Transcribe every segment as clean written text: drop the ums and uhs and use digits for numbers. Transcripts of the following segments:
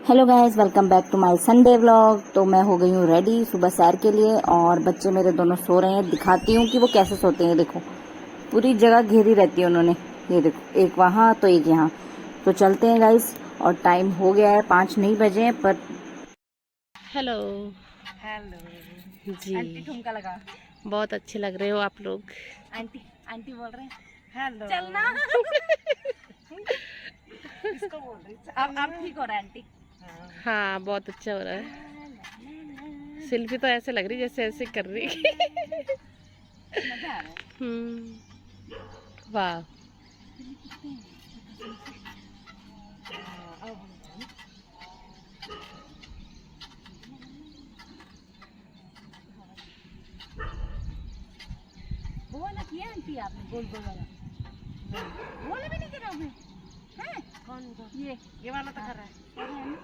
Hello guys, welcome back to my Sunday vlog. तो मैं हो गई हूँ रेडी सुबह सैर के लिए और बच्चे मेरे दोनों सो रहे हैं। दिखाती हूँ कि वो कैसे सोते हैं। देखो, पूरी जगह घेरी रहती है उन्होंने। ये देखो, एक वहाँ तो एक यहाँ। तो चलते हैं गाइस, और टाइम हो गया है, 5 नहीं बजे हैं पर। हेलो। हेलो जी, आंटी, ठुमका लगा। बहुत अच्छे लग रहे हो आप लोग। आंटी आंटी बोल रहे हैं हेलो। चलना। इसको बोल रही अब ठीक हो रहा है आंटी। हाँ, बहुत अच्छा हो रहा है। सेल्फी तो ऐसे लग रही जैसे ऐसे कर रही। मजा आ रहा है। वाह। वो वाला किया आंटी आपने, गोल गोल वाला? वो वाला भी नहीं करा आपने? हैं? कौन ये वाला तो कर रहा है। कर रहे हैं ना?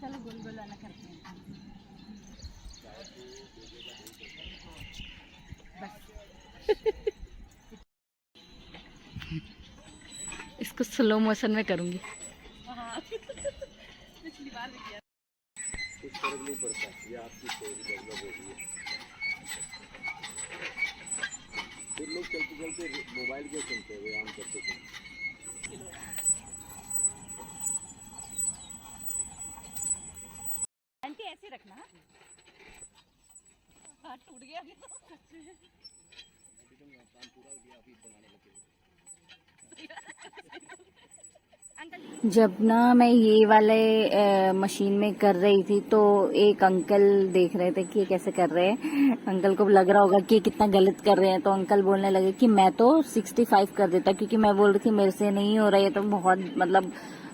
चलो गोल गोल वाला करते हैं। इसको स्लो मोशन में करूंगी। पिछली बार भी किया। कुछ फर्क नहीं पड़ता, ये आपकी सोच डेवलप हो रही है। फिर लोग चलते चलते मोबाइल के सुनते हुए आम करते थे। आंटी ऐसे रखना। हाथ टूट गया अभी तो। काम पूरा हो गया, अभी बनाने लगे। जब ना मैं ये वाले मशीन में कर रही थी तो एक अंकल देख रहे थे कि ये कैसे कर रहे हैं। अंकल को लग रहा होगा कि कितना गलत कर रहे हैं, तो अंकल बोलने लगे कि मैं तो 65 कर देता, क्योंकि मैं बोल रही थी मेरे से नहीं हो रहा है, तो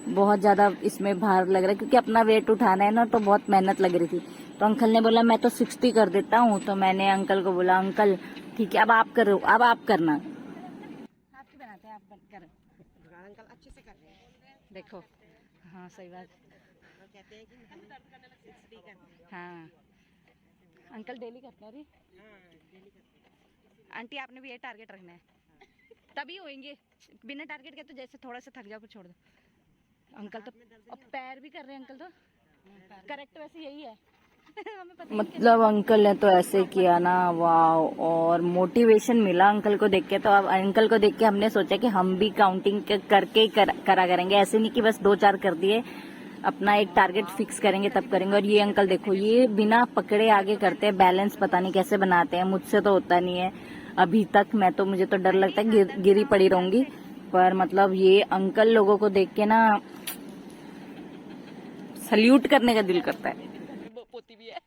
बहुत ज्यादा इसमें भार लग रहा है, क्योंकि अपना वेट उठाना है ना, तो बहुत मेहनत लग रही थी। तो अंकल ने बोला मैं तो 60 कर देता हूँ। तो मैंने अंकल को बोला अंकल ठीक है, अब आप करो, अब आप करना। आपकी बनाते हैं, आप करो। अंकल अच्छे से कर रहे हैं। देखो, हाँ सही बात। वो कहते हैं कि हम 60 करते हैं। हाँ, अंकल डेली करते हैं। अरे डेली करते हैं। आंटी, आपने भी ये टारगेट रखना है, तभी होंगे। बिना टारगेट के तो जैसे थोड़ा सा थक जाओ फिर छोड़ दो। अंकल तो अब पैर भी कर रहे हैं। अंकल तो करेक्ट वैसे यही है। हमें पता मतलब अंकल ने तो ऐसे किया ना, वाव। और मोटिवेशन मिला अंकल को देख के। तो अब अंकल को देख के हमने सोचा कि हम भी काउंटिंग करके करा करेंगे। ऐसे नहीं कि बस 2-4 कर दिए, अपना एक टारगेट फिक्स करेंगे तब करेंगे। और ये अंकल देखो, ये बिना पकड़े आगे करते हैं। बैलेंस पता नहीं कैसे बनाते हैं, मुझसे तो होता नहीं है अभी तक। मुझे तो डर लगता है गिरी पड़ी रहूंगी। पर मतलब ये अंकल लोगों को देख के ना सल्यूट करने का दिल करता है। पोती भी है।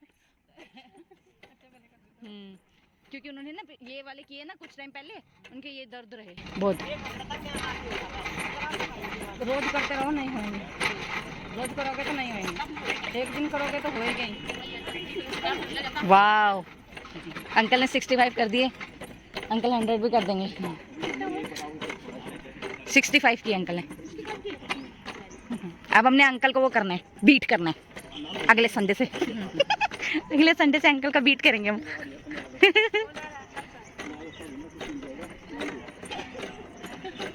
क्योंकि उन्होंने ना ये वाले किए ना कुछ टाइम पहले, उनके ये दर्द रहे बहुत। रोज करते रहो, नहीं होंगे। रोज करोगे तो नहीं होंगे, एक दिन करोगे तो होएगा ही। वाह, अंकल ने 65 कर दिए। अंकल 100 भी कर देंगे। 65 किए अंकल ने। अब हमने अंकल को वो करना है, बीट करना है अगले संडे से। अगले संडे से अंकल का बीट करेंगे हम।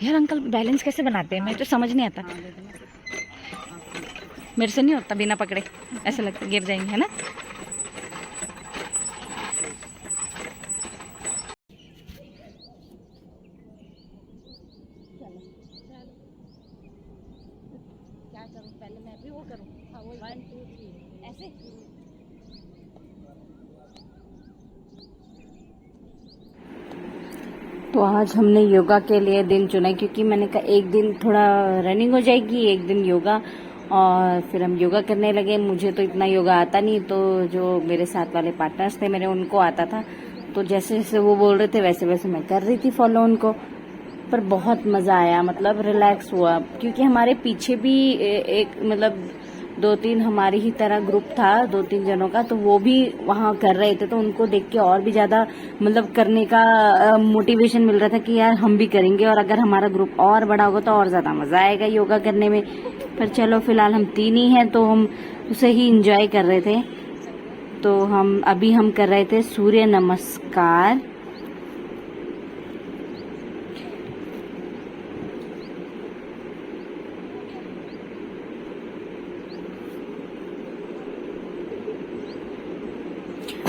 यार अंकल बैलेंस कैसे बनाते हैं, मुझे तो समझ नहीं आता। मेरे से नहीं होता बिना पकड़े, ऐसा लगता गिर जाएंगे, है ना। क्या करूं, पहले मैं भी वो करूं। हाँ, वो 1 2 3 ऐसे। तो आज हमने योगा के लिए दिन चुना, क्योंकि मैंने कहा एक दिन थोड़ा रनिंग हो जाएगी, एक दिन योगा। और फिर हम योगा करने लगे। मुझे तो इतना योगा आता नहीं, तो जो मेरे साथ वाले पार्टनर्स थे मेरे, उनको आता था। तो जैसे जैसे वो बोल रहे थे वैसे वैसे मैं कर रही थी फॉलो उनको। पर बहुत मजा आया, मतलब रिलैक्स हुआ, क्योंकि हमारे पीछे भी एक मतलब 2-3 हमारी ही तरह ग्रुप था, 2-3 जनों का। तो वो भी वहाँ कर रहे थे, तो उनको देख के और भी ज्यादा मतलब करने का मोटिवेशन मिल रहा था कि यार हम भी करेंगे। और अगर हमारा ग्रुप और बड़ा होगा तो और ज्यादा मजा आएगा योगा करने में। पर चलो, फिलहाल हम 3 ही हैं, तो हम उसे ही इंजॉय कर रहे थे। तो हम कर रहे थे सूर्य नमस्कार।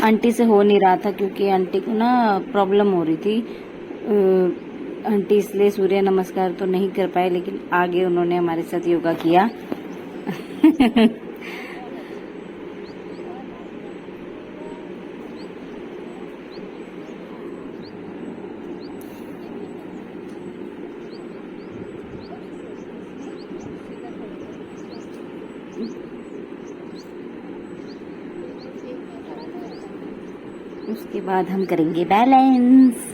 आंटी से हो नहीं रहा था क्योंकि आंटी को ना प्रॉब्लम हो रही थी। आंटी इसलिए सूर्य नमस्कार तो नहीं कर पाए, लेकिन आगे उन्होंने हमारे साथ योगा किया। उसके बाद हम करेंगे बैलेंस।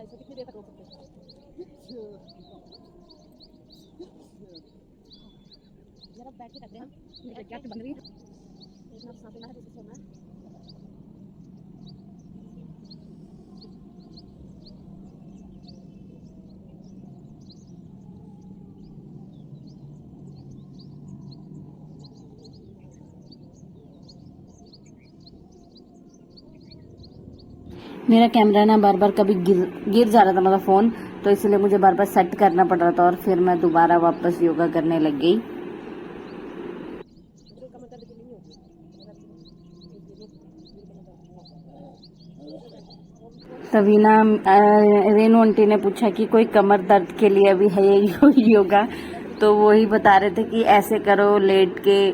कितनी देर तक रोक सकते हैं? जरा बैठ के करते हैं हम। क्या बन रही है? एक ना सांसें ना है, दूसरी सोना है। मेरा कैमरा ना बार बार कभी गिर जा रहा था, मतलब फोन, तो इसलिए मुझे बार बार सेट करना पड़ रहा था और फिर मैं दोबारा वापस योगा करने लग गई। तभी ना रेनू आंटी ने पूछा कि कोई कमर दर्द के लिए भी है ये योगा, तो वही बता रहे थे कि ऐसे करो लेट के,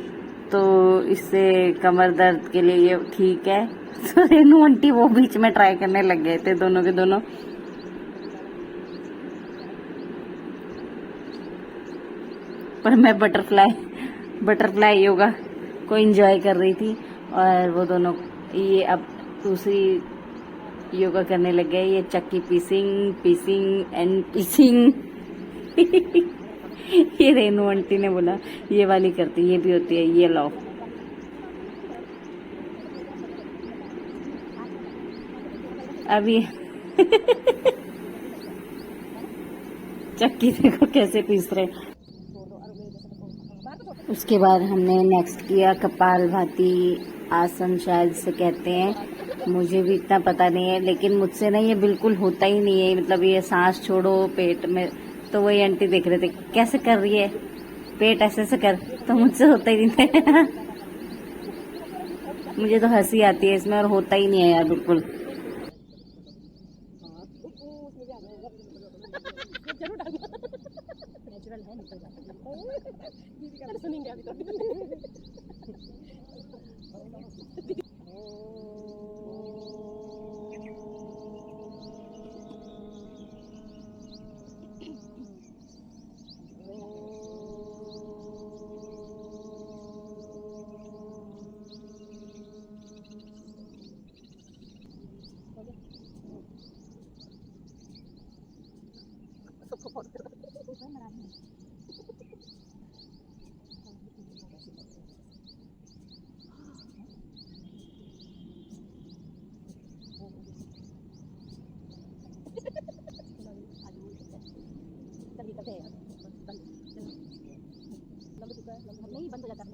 तो इससे कमर दर्द के लिए ये ठीक है। तो रेनू आंटी वो बीच में ट्राई करने लग गए थे, दोनों के दोनों। पर मैं बटरफ्लाई योगा को एंजॉय कर रही थी और वो दोनों ये अब दूसरी योगा करने लग गए। ये चक्की पीसिंग एंड पीसिंग। ये रेनू आंटी ने बोला ये वाली करती, ये भी होती है, ये लो। अभी चक्की देखो कैसे पीस रहे। उसके बाद हमने नेक्स्ट किया कपालभाति आसन, शायद से कहते हैं, मुझे भी इतना पता नहीं है, लेकिन मुझसे ना ये बिल्कुल होता ही नहीं है। मतलब ये सांस छोड़ो पेट में, तो वही आंटी देख रहे थे कैसे कर रही है, पेट ऐसे से कर, तो मुझसे होता ही नहीं है। मुझे तो हंसी आती है इसमें और होता ही नहीं है यार बिल्कुल। नेचुरल है, निकल जाता है। सुनेंगे अभी तो। नहीं बंद हो जाता है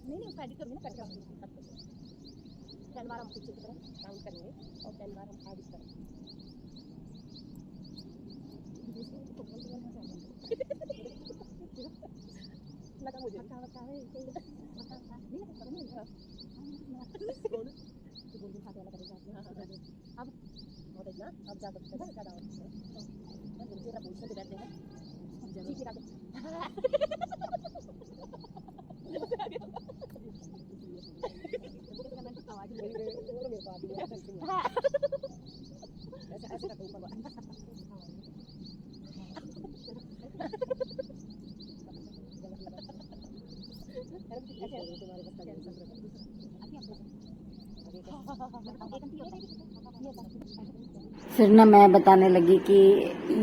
नहीं उसका एडिट करूँगी ना, कट 10 बार हम पीछे की तरफ काउंट करेंगे और 10 बार हम आगे की तरफ। लगा मुझे बता है गोल्डन खाते वाला करेगा। अब और ना अब जा सकते हैं ज़्यादा मुझे ना पोजीशन पे बैठते हैं ठीक है। आवाज मेरे को आती है ऐसे ऐसे करते ऊपर फिर ना मैं बताने लगी कि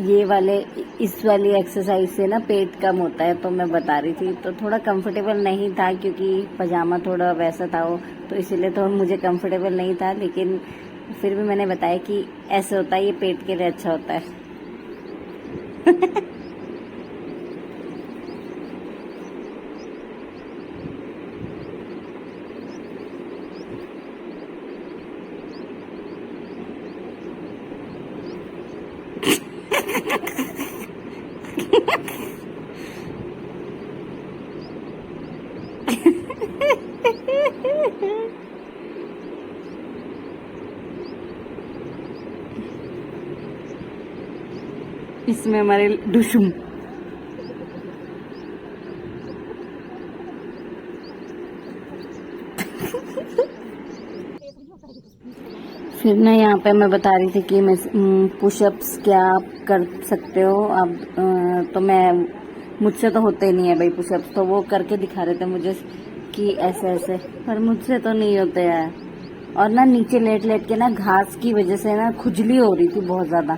ये वाले इस वाली एक्सरसाइज से ना पेट कम होता है, तो मैं बता रही थी। तो थोड़ा कंफर्टेबल नहीं था क्योंकि पजामा थोड़ा वैसा था वो, तो इसीलिए तो मुझे कंफर्टेबल नहीं था। लेकिन फिर भी मैंने बताया कि ऐसे होता है, ये पेट के लिए अच्छा होता है। इसमें हमारे डुशुम फिर ना यहाँ पे मैं बता रही थी कि मैं पुशअप्स क्या आप कर सकते हो आप, तो मैं मुझसे तो होते नहीं है भाई पुशअप्स, तो वो करके दिखा रहे थे मुझे कि ऐसे ऐसे, पर मुझसे तो नहीं होते यार। और ना नीचे लेट लेट के ना घास की वजह से ना खुजली हो रही थी बहुत ज्यादा।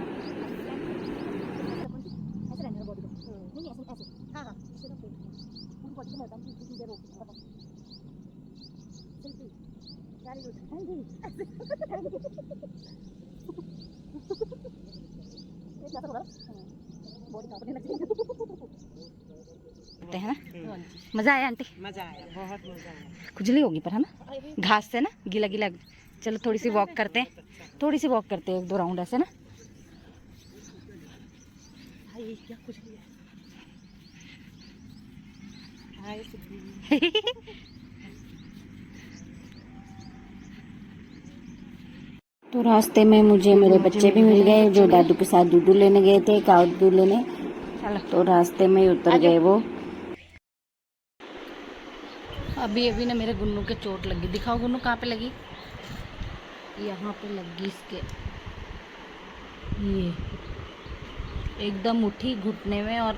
ऐसे रहने दो बॉडी को। नहीं ऐसे ऐसे। हाँ हाँ इससे ना पूरी बॉडी को मैं बताऊँ कि कितनी देर होगी बताओ। सिंपली वेरी गुड ऐसे ऐसा बोला बॉडी कांपने लग गई। है ना, मजा आया आंटी? मजा आया, बहुत मजा आया। खुजली होगी पर है ना, घास से ना गीला गीला। चलो थोड़ी सी वॉक करते हैं, थोड़ी सी वॉक करते हैं, 1-2 राउंड ऐसे ना। हाय क्या कुछ नहीं है। हाय तो रास्ते में मुझे मेरे बच्चे भी मिल गए जो दादू के साथ दूध लेने गए थे, काऊ दूध लेने। तो रास्ते में ही उतर गए वो। अभी अभी ना मेरे गुन्नू के चोट लगी। दिखाओ गुन्नू कहाँ पे लगी? यहाँ पे लगी इसके, ये एकदम उठी घुटने में, और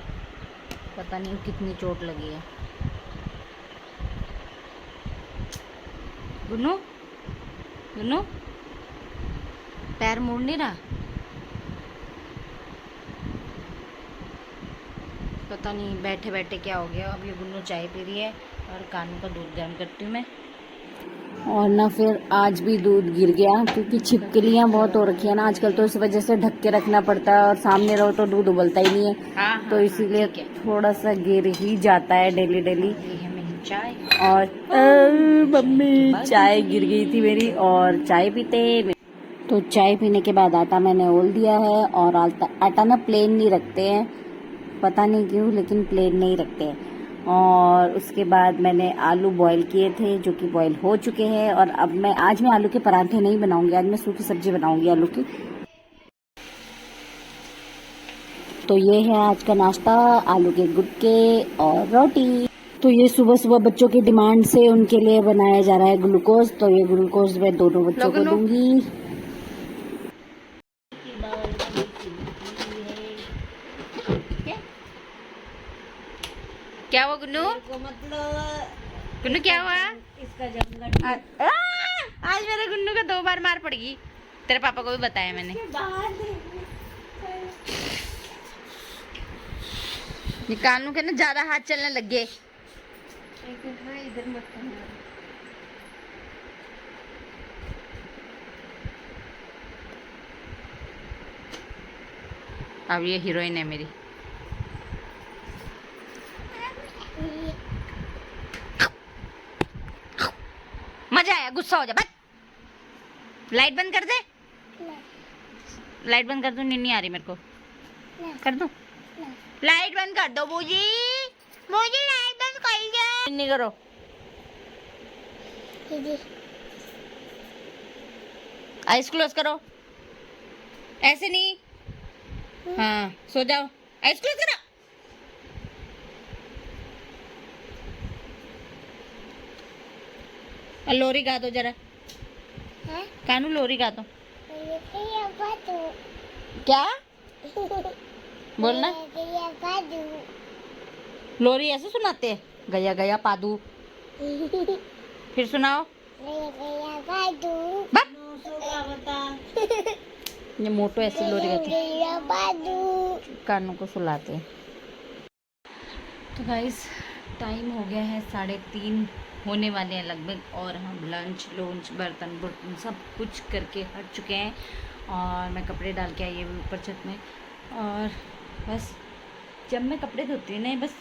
पता नहीं कितनी चोट लगी है। गुन्नू गुन्नू पैर मुड़ नहीं रहा, पता नहीं बैठे बैठे क्या हो गया। अब ये गुन्नू चाय पी रही है और कानू का दूध गर्म करती हूँ मैं। और ना फिर आज भी दूध गिर गया क्योंकि छिपकलियाँ बहुत हो रखी है ना आजकल, तो इस वजह से ढक के रखना पड़ता है और सामने रहो तो दूध उबलता ही नहीं है। तो इसीलिए थोड़ा सा गिर ही जाता है डेली डेली। चाय और मम्मी चाय गिर गई थी मेरी, और चाय पीते। तो चाय पीने के बाद आटा मैंने ओल दिया है, और आटा ना प्लेन नहीं रखते हैं, पता नहीं क्यों, लेकिन प्लेन नहीं रखते हैं। और उसके बाद मैंने आलू बॉईल किए थे जो कि बॉईल हो चुके हैं। और अब आज मैं आलू के पराठे नहीं बनाऊंगी, आज मैं सूखी सब्जी बनाऊंगी आलू की। तो ये है आज का नाश्ता, आलू के गुटके और रोटी। तो ये सुबह सुबह बच्चों की डिमांड से उनके लिए बनाया जा रहा है ग्लूकोज। तो ये ग्लूकोज मैं दोनों बच्चों को दूंगी। क्या हुआ गुन्नू? गुन्नू क्या हुआ? आज मेरे गुन्नू का 2 बार मार पड़ेगी। तेरे पापा को भी बताया मैंने। ये कानू के ना ज्यादा हाथ चलने लग गए। अब ये हीरोइन है मेरी। मजा आया, गुस्सा हो जा बस। लाइट बंद कर दे। लाइट बंद कर दो, नींद नहीं आ रही मेरे को। कर दो लाइट बंद कर दो बूजी, बूजी लाइट बंद कर दो। नहीं करो आइस क्लोज करो, ऐसे नहीं। हाँ सो जाओ, आइस क्लोज करो। लोरी गा दो जरा। कानू लोरी गा दो। क्या बोलना? लोरी ऐसे सुनाते हैं, गया गया पादू। फिर सुनाओ। ये मोटो ऐसे लोरी गाते हैं, कानू को सुलाते हैं। तो गाइस टाइम हो गया है 3:30 होने वाले हैं लगभग, और हम लंच बर्तन बुर्तन सब कुछ करके हट चुके हैं। और मैं कपड़े डाल के आई हूँ ऊपर छत में। और बस जब मैं कपड़े धोती हूँ ना, बस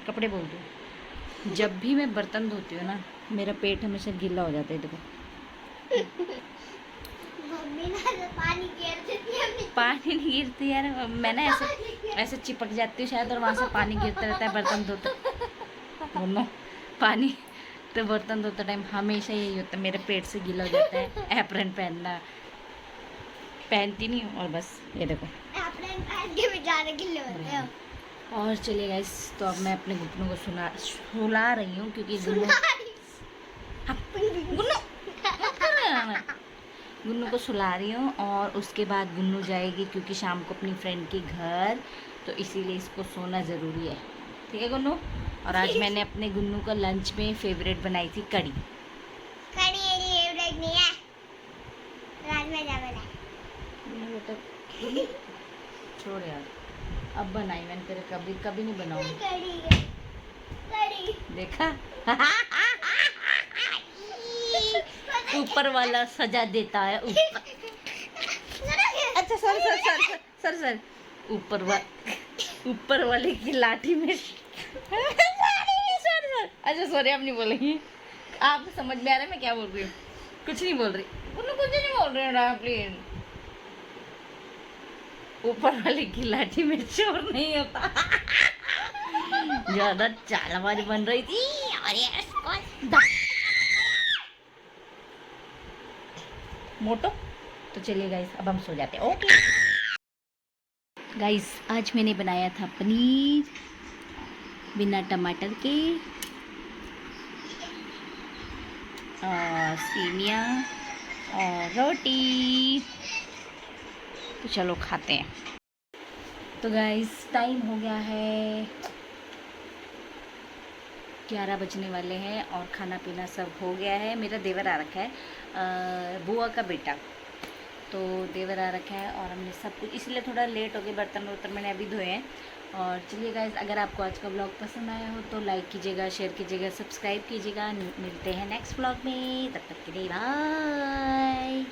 कपड़े बोलती हूँ, जब भी मैं बर्तन धोती हूँ ना, मेरा पेट हमेशा गीला हो जाता है। देखो पानी नहीं गिरती यार, मैं ना ऐसे चिपक जाती हूँ शायद, और वहाँ से पानी गिरता रहता है बर्तन धोते दोनों पानी। तो बर्तन धोते टाइम हमेशा यही होता है, मेरे पेट से गीला हो जाता है। एप्रन पहनती नहीं हूँ, और बस ये देखो एप्रन पहन के भी ज़्यादा गिले होते हो। और चलिए गाइस, तो अब मैं अपने घुटनों को सुला रही हूँ, क्योंकि गुन्नू को सुला रही हूँ। और उसके बाद गुन्नू जाएगी क्योंकि शाम को अपनी फ्रेंड के घर, तो इसीलिए इसको सोना ज़रूरी है। ठीक है गुन्नू। और आज मैंने अपने गुन्नू का लंच में फेवरेट बनाई थी कड़ी। कड़ी मेरी फेवरेट नहीं है, राजमा चावल है। तो छोड़ यार, अब बनाई मैंने तेरे, कभी नहीं बनाऊंगी। कड़ी देखा ऊपर वाला सजा देता है ऊपर। अच्छा सर ऊपर वाले की लाठी में अच्छा सॉरी, आप नहीं बोलेंगी, आपको समझ में आ रहा है मैं क्या बोल रही हूँ? कुछ नहीं बोल रही, कुछ नहीं बोल रही हूँ प्लीज। ऊपर वाले की लाठी में चोर नहीं होता। ज्यादा चालबाज बन रही थी और ये मोटो। तो चलिए गाइस, अब हम सो जाते हैं। ओके गाइस, आज मैंने बनाया था पनीर बिना टमाटर के, और सेमिया और रोटी। तो चलो खाते हैं। तो गाइस, टाइम हो गया है 11 बजने वाले हैं, और खाना पीना सब हो गया है। मेरा देवर आ रखा है, बुआ का बेटा, तो देवर आ रखा है, और हमने सब कुछ इसलिए थोड़ा लेट हो गया। बर्तन वर्तन मैंने अभी धोए हैं। और चलिए गाइस, अगर आपको आज का ब्लॉग पसंद आया हो तो लाइक कीजिएगा, शेयर कीजिएगा, सब्सक्राइब कीजिएगा। मिलते हैं नेक्स्ट ब्लॉग में, तब तक के लिए बाय।